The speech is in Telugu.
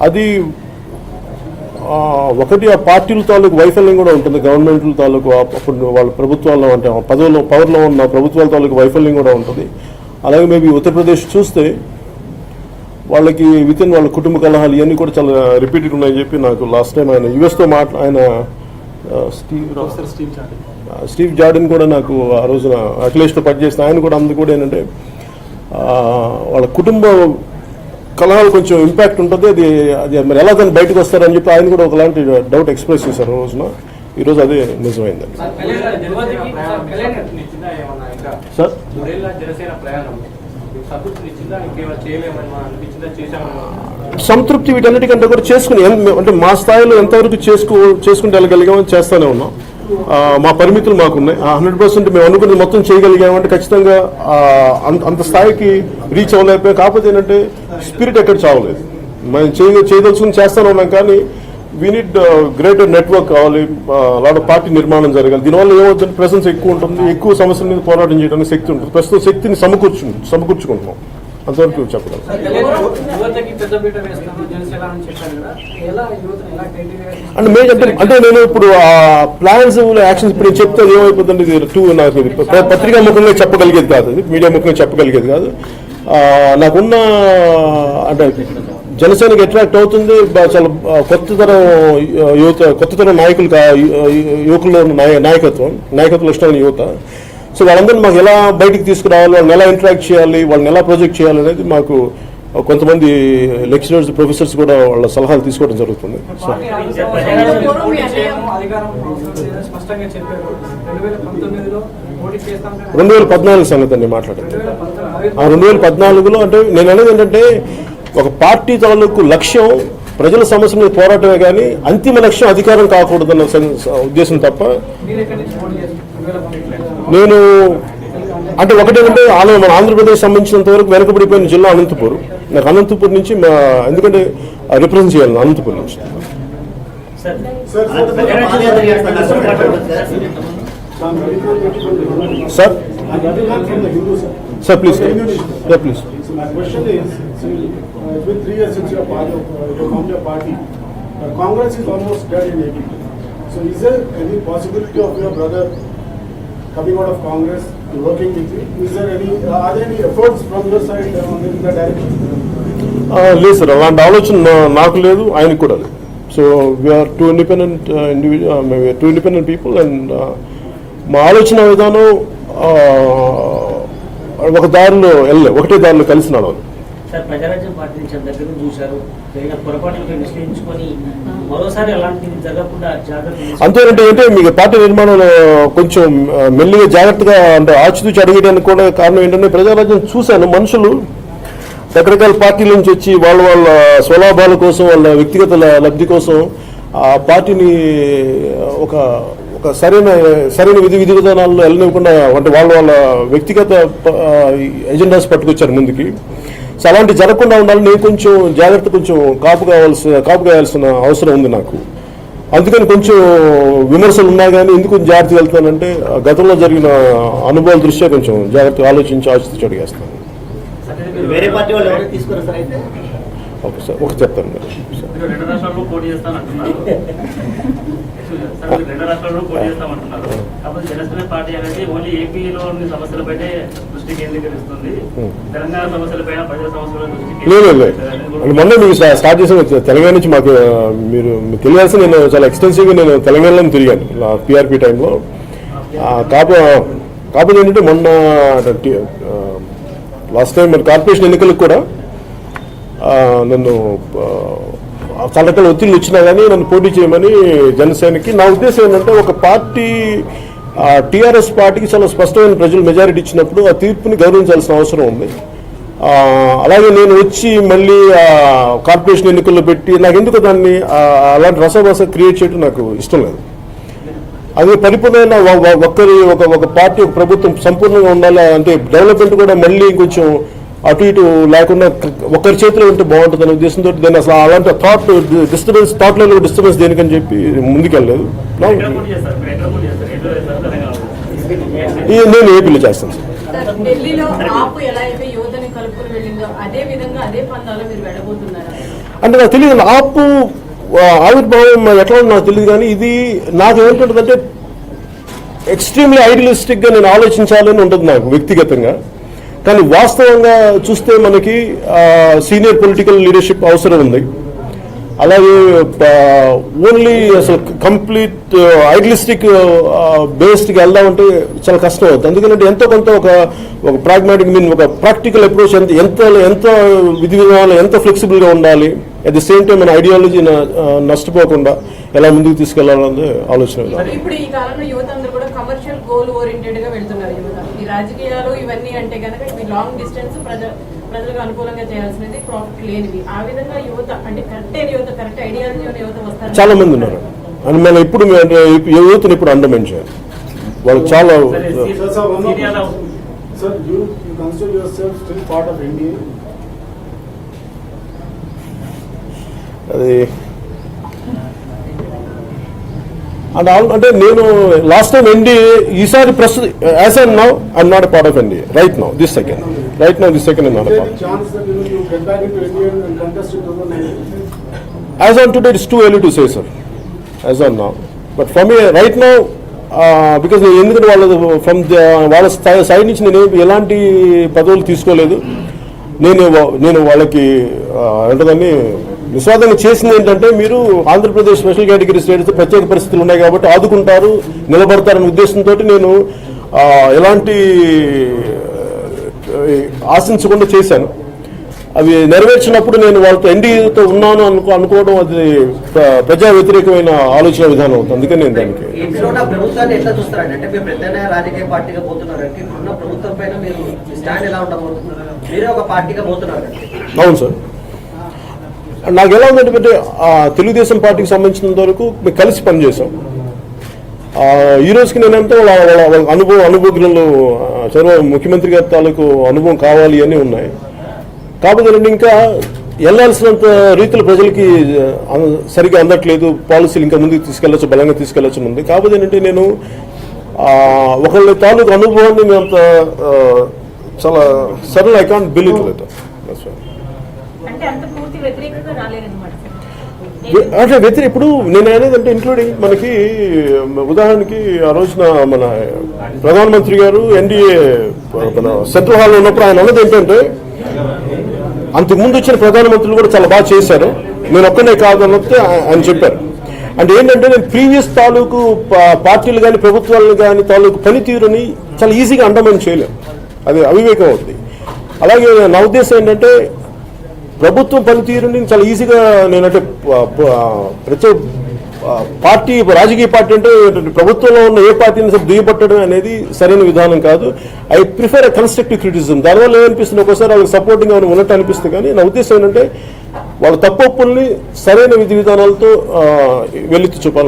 అది ఒకటి ఆ పార్టీల తాలూకు వైఫల్యం కూడా ఉంటుంది, గవర్నమెంట్ల తాలూకు అప్పుడు వాళ్ళ ప్రభుత్వాల్లో అంటే పవర్లో ఉన్న ప్రభుత్వాల తాలూకు వైఫల్యం కూడా ఉంటుంది. అలాగే మేబీ ఉత్తరప్రదేశ్ చూస్తే వాళ్ళకి వితిన్ వాళ్ళ కుటుంబ కలహాలు ఇవన్నీ కూడా చాలా రిపీటెడ్ ఉన్నాయని చెప్పి నాకు లాస్ట్ టైం ఆయన యుఎస్తో ఆయన స్టీవ్ జార్డన్ కూడా నాకు ఆ రోజున అఖిలేష్తో పనిచేస్తే ఆయన కూడా అందుకు కూడా ఏంటంటే వాళ్ళ కుటుంబ కలహాలు కొంచెం ఇంపాక్ట్ ఉంటుంది. అది మరి ఎలా దాన్ని బయటకు వస్తారని చెప్పి ఆయన కూడా ఒకలాంటి డౌట్ ఎక్స్ప్రెస్ చేశారు ఆ రోజున. ఈరోజు అదే నిజమైందండి. సార్ సంతృప్తి వీటన్నిటికంటే కూడా చేసుకుని అంటే మా స్థాయిలో ఎంతవరకు చేసుకుంటే వెళ్ళగలిగామని చేస్తూనే ఉన్నాం. మా పరిమితులు మాకున్నాయి. 100% మేము అనుకున్నది మొత్తం చేయగలిగామంటే ఖచ్చితంగా అంత స్థాయికి రీచ్ అవ్వలేకపోయాం. కాకపోతే ఏంటంటే స్పిరిట్ ఎక్కడ చావలేదు. మనం చేయదలుచుకుని చేస్తూనే ఉన్నాం. కానీ వీ నీడ్ గ్రేటర్ నెట్వర్క్ కావాలి, లాట్ ఆఫ్ పార్టీ నిర్మాణం జరగాలి. దీనివల్ల ఏమవుతుంది, ప్రెసెన్స్ ఎక్కువ ఉంటుంది, ఎక్కువ సమస్యల మీద పోరాటం చేయడానికి శక్తి ఉంటుంది. ప్రస్తుతం శక్తిని సమకూర్చుకుంటున్నాం, అంతవరకు చెప్పగలం. అంటే నేను ఇప్పుడు ఆ ప్లాన్స్ యాక్షన్స్ ఇప్పుడు నేను చెప్తే ఏమైపోతుంది, నాకు పత్రికా ముఖంగా చెప్పగలిగేది కాదు, మీడియా ముఖంగా చెప్పగలిగేది కాదు. నాకున్న అంటే జనసేనకి అట్రాక్ట్ అవుతుంది చాలా కొత్త తరం యువకుల్లో నాయకత్వం ఇష్టమైన యువత. సో వాళ్ళందరినీ మాకు ఎలా బయటికి తీసుకురావాలి, వాళ్ళని ఎలా ఇంటరాక్ట్ చేయాలి, వాళ్ళని ఎలా ప్రొజెక్ట్ చేయాలి అనేది మాకు కొంతమంది లెక్చరర్స్, ప్రొఫెసర్స్ కూడా వాళ్ళ సలహాలు తీసుకోవడం జరుగుతుంది. 2014 సంగతి అండి మాట్లాడారు. 2014లో అంటే నేను అనేది ఏంటంటే ఒక పార్టీ తాలూకు లక్ష్యం ప్రజల సమస్యల మీద పోరాటమే కానీ అంతిమ లక్ష్యం అధికారం కాకూడదన్న ఉద్దేశం తప్ప. నేను అంటే ఒకటేంటంటే మన ఆంధ్రప్రదేశ్ సంబంధించినంత వరకు వెనకబడిపోయిన జిల్లా అనంతపూర్. నాకు అనంతపూర్ నుంచి ఎందుకంటే రిప్రజెంట్ చేయాలి అనంతపూర్ నుంచి. Sir sir please please. My question is, it's been 3 years since you formed your party. Congress is almost dead in AP. So is there any possibility of your brother coming out of Congress and working with you? Are there any efforts from your side in that direction? లేదు సార్, అలాంటి ఆలోచన నాకు లేదు, ఆయనకు కూడా లేదు. So we are two independent people and మా ఆలోచన విధానం ఒకటే దారిలో కలిసి నడవాలి. అంతేనంటే అంటే మీకు పార్టీ నిర్మాణంలో కొంచెం మెల్లిగా జాగ్రత్తగా అంటే ఆచితూచి అడిగేయడానికి కూడా కారణం ఏంటంటే ప్రజారాజ్యం చూశాను. మనుషులు రకరకాల పార్టీల నుంచి వచ్చి వాళ్ళ స్వలాభాల కోసం, వాళ్ళ వ్యక్తిగత లబ్ధి కోసం ఆ పార్టీని ఒక సరైన విధి విధానాల్లో వెళ్ళనివ్వకుండా అంటే వాళ్ళ వ్యక్తిగత ఎజెండాస్ పట్టుకొచ్చారు ముందుకి. సో అలాంటి జరగకుండా ఉండాలని నేను కొంచెం కాపు కాయాల్సిన అవసరం ఉంది నాకు. అందుకని కొంచెం విమర్శలు ఉన్నా కానీ ఎందుకు జాగ్రత్తగా వెళ్తానంటే గతంలో జరిగిన అనుభవాల దృష్ట్యా కొంచెం జాగ్రత్తగా ఆలోచించి ఆచితూచి అడిగేస్తాను. ఓకే సార్, ఒక చెప్తాను మరి. లేదు మొన్న మీకు స్టార్ట్ చేసిన తెలంగాణ నుంచి మాకు మీరు తెలియాల్సి నేను చాలా ఎక్స్టెన్సివ్గా నేను తెలంగాణలో తిరిగాను పిఆర్పి టైంలో. కాకపోతే ఏంటంటే మొన్న లాస్ట్ టైం మన కార్పొరేషన్ ఎన్నికలకు కూడా నన్ను చాలా రకాల ఒత్తిళ్ళు వచ్చినా కానీ నన్ను పోటీ చేయమని జనసేనకి. నా ఉద్దేశం ఏంటంటే ఒక పార్టీ టీఆర్ఎస్ పార్టీకి చాలా స్పష్టమైన ప్రజలు మెజారిటీ ఇచ్చినప్పుడు ఆ తీర్పుని గౌరవించాల్సిన అవసరం ఉంది. అలాగే నేను వచ్చి మళ్ళీ కార్పొరేషన్ ఎన్నికల్లో పెట్టి నాకు ఎందుకు దాన్ని అలాంటి రసభాస క్రియేట్ చేయడం నాకు ఇష్టం లేదు. అది పరిపూర్ణమైన ఒక పార్టీ, ఒక ప్రభుత్వం సంపూర్ణంగా ఉండాలి అంటే డెవలప్మెంట్ కూడా మళ్ళీ కొంచెం అటు ఇటు లేకుండా ఒకరి చేతిలో ఉంటే బాగుంటుంది అనే ఉద్దేశంతో దాన్ని అసలు అలాంటి థాట్లో డిస్టర్బెన్స్ దేనికని చెప్పి ముందుకెళ్ళలేదు. నేను ఏపీలో చేస్తాను సార్. ఢిల్లీలో ఆపు ఎలా అయితే యువతని కలుపుకుని వెళ్ళిందో అదే విధంగా అదే పందాలో మీరు వెళ్ళబోతున్నారా? అంటే నాకు తెలియదు ఆపు ఆవిర్భావం ఎట్లా ఉందో నాకు తెలియదు, కానీ ఇది నాకు ఏమిటంటే ఎక్స్ట్రీమ్లీ ఐడియలిస్టిక్గా నేను ఆలోచించాలని ఉంటుంది నాకు వ్యక్తిగతంగా. కానీ వాస్తవంగా చూస్తే మనకి సీనియర్ పొలిటికల్ లీడర్షిప్ అవసరం ఉంది. అలాగే ఓన్లీ అసలు కంప్లీట్ ఐడియలిస్టిక్ బేస్డ్కి వెళ్దామంటే చాలా కష్టం అవుతుంది. ఎందుకంటే ఎంతో కొంత ఒక ప్రాగ్మాటిక్ ఒక ప్రాక్టికల్ అప్రోచ్ ఎంత విధి విధానాలు ఎంత ఫ్లెక్సిబుల్గా ఉండాలి, అట్ ది సేమ్ టైం మన ఐడియాలజీ నష్టపోకుండా ఎలా ముందుకు తీసుకెళ్లాలన్నది ఆలోచన. ఇప్పుడు ఈ కాలంలో యువత అందరూ కూడా కమర్షియల్ గోల్ ఓరియంటెడ్ గా వెళ్తున్నారు. యువత ఈ రాజకీయాలు ఇవన్నీ అంటే కనుక ఇవి లాంగ్ డిస్టెన్స్ ప్రజలకు అనుకూలంగా చేయాల్సినది, ప్రాఫిట్ లేనివి. ఆ విధంగా యువత అంటే కరెక్ట్ ఐడియాలజీ యువత వస్తారు చాలా మంది ఉన్నారు. అని మనం ఇప్పుడు యువతను ఇప్పుడు అండర్మైన్ చేయాలి. వాళ్ళు చాలా Sir, you consider yourself still part of NDA? అది అంటే నేను లాస్ట్ టైం ఎన్డీఏ ఈసారి ప్రస్తుతం as and now I'm not a part of NDA right now this second I'm not a part. Chance that you get back into NDA and contest in 2019? As on today, it's too early to say, sir. As on now, but for me, right now, because ఎందుకంటే వాళ్ళ సైడ్ నుంచి నేను ఎలాంటి పదవులు తీసుకోలేదు. నేను వాళ్ళకి ఏంటని నిస్వార్థంగా చేసింది ఏంటంటే, మీరు ఆంధ్రప్రదేశ్ స్పెషల్ కేటగిరీ స్టేట్స్ ప్రత్యేక పరిస్థితులు ఉన్నాయి కాబట్టి ఆదుకుంటారు, నిలబడతారనే ఉద్దేశంతో నేను ఎలాంటి ఆశించకుండా చేశాను. అవి నెరవేర్చినప్పుడు నేను వాళ్ళతో ఎన్డీఏతో ఉన్నాను అనుకోవడం అది ప్రజా వ్యతిరేకమైన ఆలోచన విధానం అవుతుంది. అందుకని నేను దానికి ప్రభుత్వాన్ని ఎట్లా చూస్తారండి? అంటే మీరు ప్రత్యేక రాజకీయ పార్టీగా పోతున్నారంటే ఇప్పుడున్న ప్రభుత్వం పైన మీరు స్టాండ్ ఎలా ఉండబోతున్నారు? మీరే ఒక పార్టీగా పోతున్నారు. అవును సార్. నాకు ఎలా ఉందంటే తెలుగుదేశం పార్టీకి సంబంధించినంత వరకు మేము కలిసి పనిచేసాం. ఈ రోజుకి నేనంతా వాళ్ళ అనుభవజ్ఞులు చంద్రబాబు ముఖ్యమంత్రి గారి తాలూకు అనుభవం కావాలి అని ఉన్నాయి. కాబట్టి ఇంకా వెళ్లాల్సినంత రీతిలో ప్రజలకి సరిగ్గా అందట్లేదు, పాలసీలు ఇంకా ముందుకు తీసుకెళ్లొచ్చు, బలంగా తీసుకెళ్లొచ్చు ఉంది. కాకపోతే ఏంటంటే నేను ఒకళ్ళ తాలూకు అనుభవాన్ని మేము చాలా sudden I can't believe it. అంటే ఇప్పుడు నేను అనేది అంటే ఇంక్లూడింగ్ మనకి ఉదాహరణకి ఆ రోజున మన ప్రధానమంత్రి గారు ఎన్డీఏ మన సెంట్రల్ హాల్లో ఉన్నప్పుడు ఆయన అన్నది ఏంటంటే, అంతకుముందు వచ్చిన ప్రధానమంత్రులు కూడా చాలా బాగా చేశారు, నేను ఒక్కనే కాదు అన్నది ఆయన చెప్పారు. అంటే ఏంటంటే నేను ప్రీవియస్ తాలూకు పార్టీలు కానీ ప్రభుత్వాలను కానీ తాలూకు పనితీరుని చాలా ఈజీగా అండర్మైన్ చేయలేం, అది అవివేకం అవుతుంది. అలాగే నా ఉద్దేశం ఏంటంటే ప్రభుత్వం పనితీరుని చాలా ఈజీగా నేనంటే ప్రతి పార్టీ రాజకీయ పార్టీ అంటే ప్రభుత్వంలో ఉన్న ఏ పార్టీని దుయ్యబట్టడం అనేది సరైన విధానం కాదు. I prefer a constructive criticism. దానివల్ల ఏమనిపిస్తుంది, ఒకసారి వాళ్ళకి సపోర్టింగ్ అని ఉన్నట్టు అనిపిస్తుంది. కానీ నా ఉద్దేశం ఏంటంటే వాళ్ళ తప్పుల్ని సరైన విధి విధానాలతో వెళ్ళి చూపాలి.